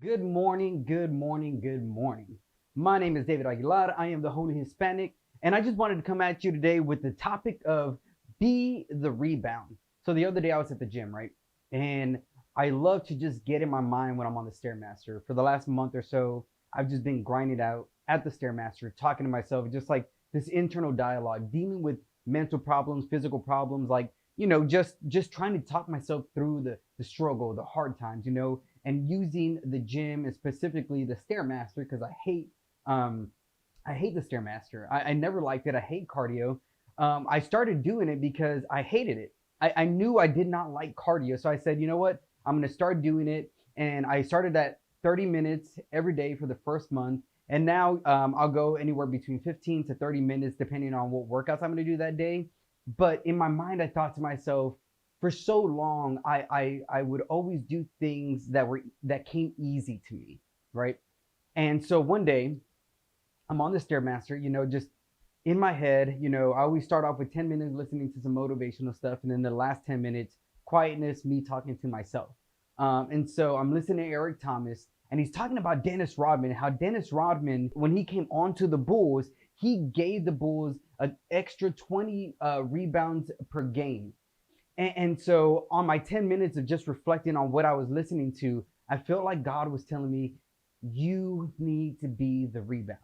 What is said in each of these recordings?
Good morning, good morning, good morning. My name is David Aguilar. I am the Holy Hispanic, and I just wanted to come at you today with the topic of be the rebound. So the other day I was at the gym, right? And I love to just get in my mind when I'm on the Stairmaster. For the last month or so, I've just been grinding out at the Stairmaster, talking to myself, just like this internal dialogue, dealing with mental problems, physical problems, like just trying to talk myself through the struggle, the hard times, and using the gym and specifically the Stairmaster because I hate the Stairmaster. I never liked it. I hate cardio. I started doing it because I hated it. I knew I did not like cardio, so I said, you know what? I'm gonna start doing it, and I started at 30 minutes every day for the first month, and now I'll go anywhere between 15 to 30 minutes depending on what workouts I'm gonna do that day. But in my mind, I thought to myself, for so long, I would always do things that came easy to me, right? And so one day, I'm on the Stairmaster, just in my head, I always start off with 10 minutes listening to some motivational stuff, and then the last 10 minutes, quietness, me talking to myself. And so I'm listening to Eric Thomas, and he's talking about Dennis Rodman, how Dennis Rodman, when he came onto the Bulls, he gave the Bulls an extra 20 rebounds per game. And so on my 10 minutes of just reflecting on what I was listening to, I felt like God was telling me, you need to be the rebound.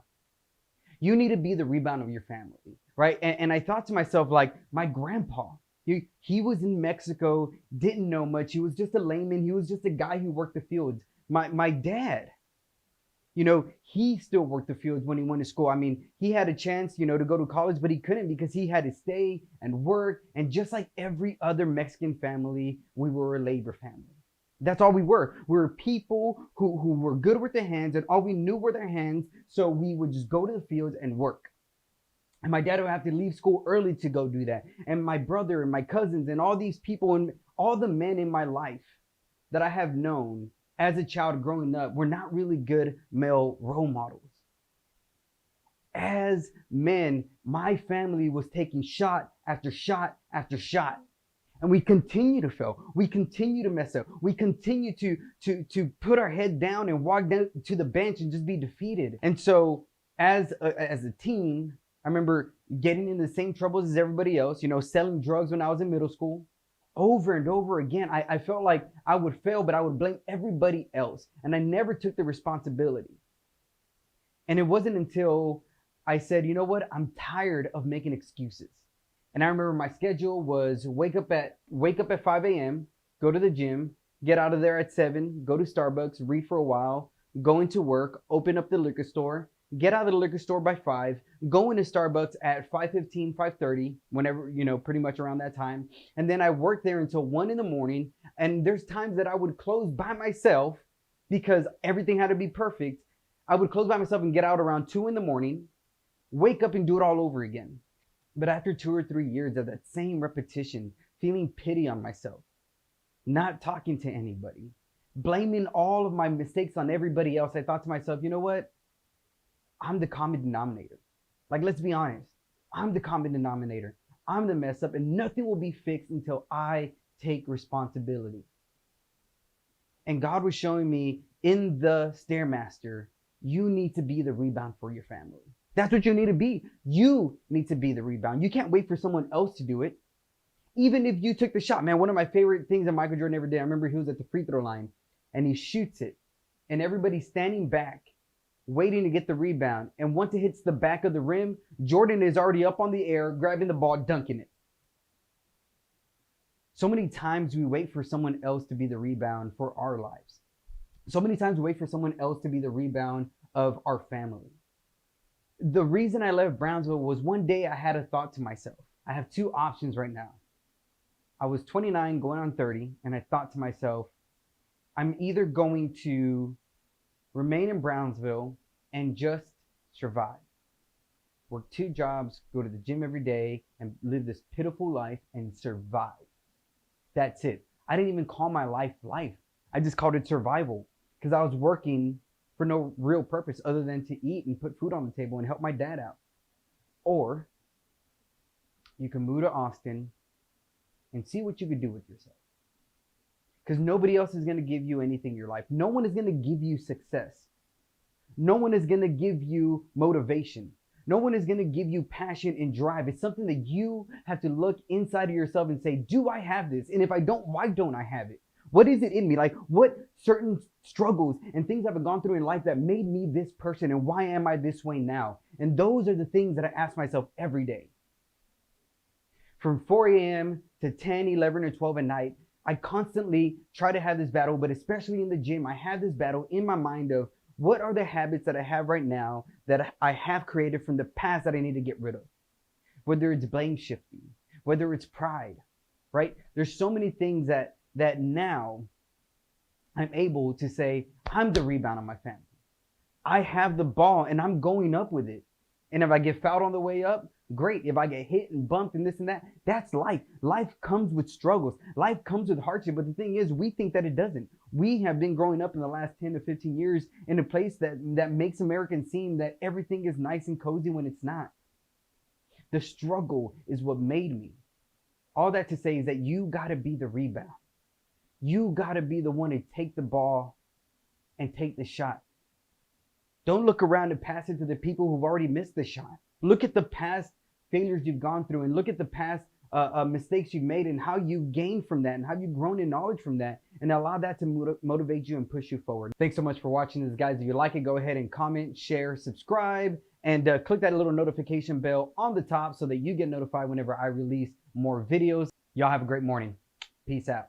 You need to be the rebound of your family, right? And I thought to myself, like, my grandpa, he was in Mexico, didn't know much. He was just a layman. He was just a guy who worked the fields. My dad, he still worked the fields when he went to school. I mean, he had a chance, to go to college, but he couldn't because he had to stay and work. And just like every other Mexican family, we were a labor family. That's all we were. We were people who were good with their hands, and all we knew were their hands. So we would just go to the fields and work. And my dad would have to leave school early to go do that. And my brother and my cousins and all these people and all the men in my life that I have known as a child growing up were not really good male role models. As men, my family was taking shot after shot after shot. And we continue to fail. We continue to mess up. We continue to put our head down and walk down to the bench and just be defeated. And so as a teen, I remember getting in the same troubles as everybody else, selling drugs when I was in middle school. Over and over again, I felt like I would fail, but I would blame everybody else. And I never took the responsibility. And it wasn't until I said, you know what? I'm tired of making excuses. And I remember my schedule was wake up at 5 a.m., go to the gym, get out of there at 7, go to Starbucks, read for a while, go into work, open up the liquor store, get out of the liquor store by 5, go into Starbucks at 5:15, 5:30, whenever, pretty much around that time. And then I worked there until 1 in the morning. And there's times that I would close by myself because everything had to be perfect. I would close by myself and get out around 2 in the morning, wake up and do it all over again. But after 2 or 3 years of that same repetition, feeling pity on myself, not talking to anybody, blaming all of my mistakes on everybody else, I thought to myself, you know what? I'm the common denominator. Like, let's be honest. I'm the common denominator. I'm the mess up, and nothing will be fixed until I take responsibility. And God was showing me in the Stairmaster, you need to be the rebound for your family. That's what you need to be. You need to be the rebound. You can't wait for someone else to do it. Even if you took the shot, man, one of my favorite things that Michael Jordan ever did, I remember he was at the free throw line and he shoots it and everybody's standing back waiting to get the rebound. And once it hits the back of the rim, Jordan is already up on the air, grabbing the ball, dunking it. So many times we wait for someone else to be the rebound for our lives. So many times we wait for someone else to be the rebound of our family. The reason I left Brownsville was one day I had a thought to myself. I have two options right now. I was 29 going on 30, and I thought to myself, I'm either going to remain in Brownsville and just survive, work 2 jobs, go to the gym every day, and live this pitiful life and survive. That's it. I didn't even call my life life. I just called it survival because I was working for no real purpose other than to eat and put food on the table and help my dad out. Or you can move to Austin and see what you could do with yourself. because nobody else is going to give you anything in your life. No one is going to give you success. No one is going to give you motivation. No one is going to give you passion and drive. It's something that you have to look inside of yourself and say, do I have this? And if I don't, why don't I have it? What is it in me? Like, what certain struggles and things I've gone through in life that made me this person, and why am I this way now? And those are the things that I ask myself every day. From 4 a.m. to 10, 11, or 12 at night, I constantly try to have this battle, but especially in the gym, I have this battle in my mind of what are the habits that I have right now that I have created from the past that I need to get rid of? Whether it's blame shifting, whether it's pride, right? There's so many things that now I'm able to say, I'm the rebound of my family. I have the ball and I'm going up with it. And if I get fouled on the way up, great. If I get hit and bumped and this and that, that's life. Life comes with struggles. Life comes with hardship. But the thing is, we think that it doesn't. We have been growing up in the last 10 to 15 years in a place that makes Americans seem that everything is nice and cozy when it's not. The struggle is what made me. All that to say is that you got to be the rebound. You got to be the one to take the ball and take the shot. Don't look around and pass it to the people who've already missed the shot. Look at the past failures you've gone through and look at the past mistakes you've made and how you've gained from that and how you've grown in knowledge from that, and allow that to motivate you and push you forward. Thanks so much for watching this, guys. If you like it, go ahead and comment, share, subscribe, and click that little notification bell on the top so that you get notified whenever I release more videos. Y'all have a great morning. Peace out.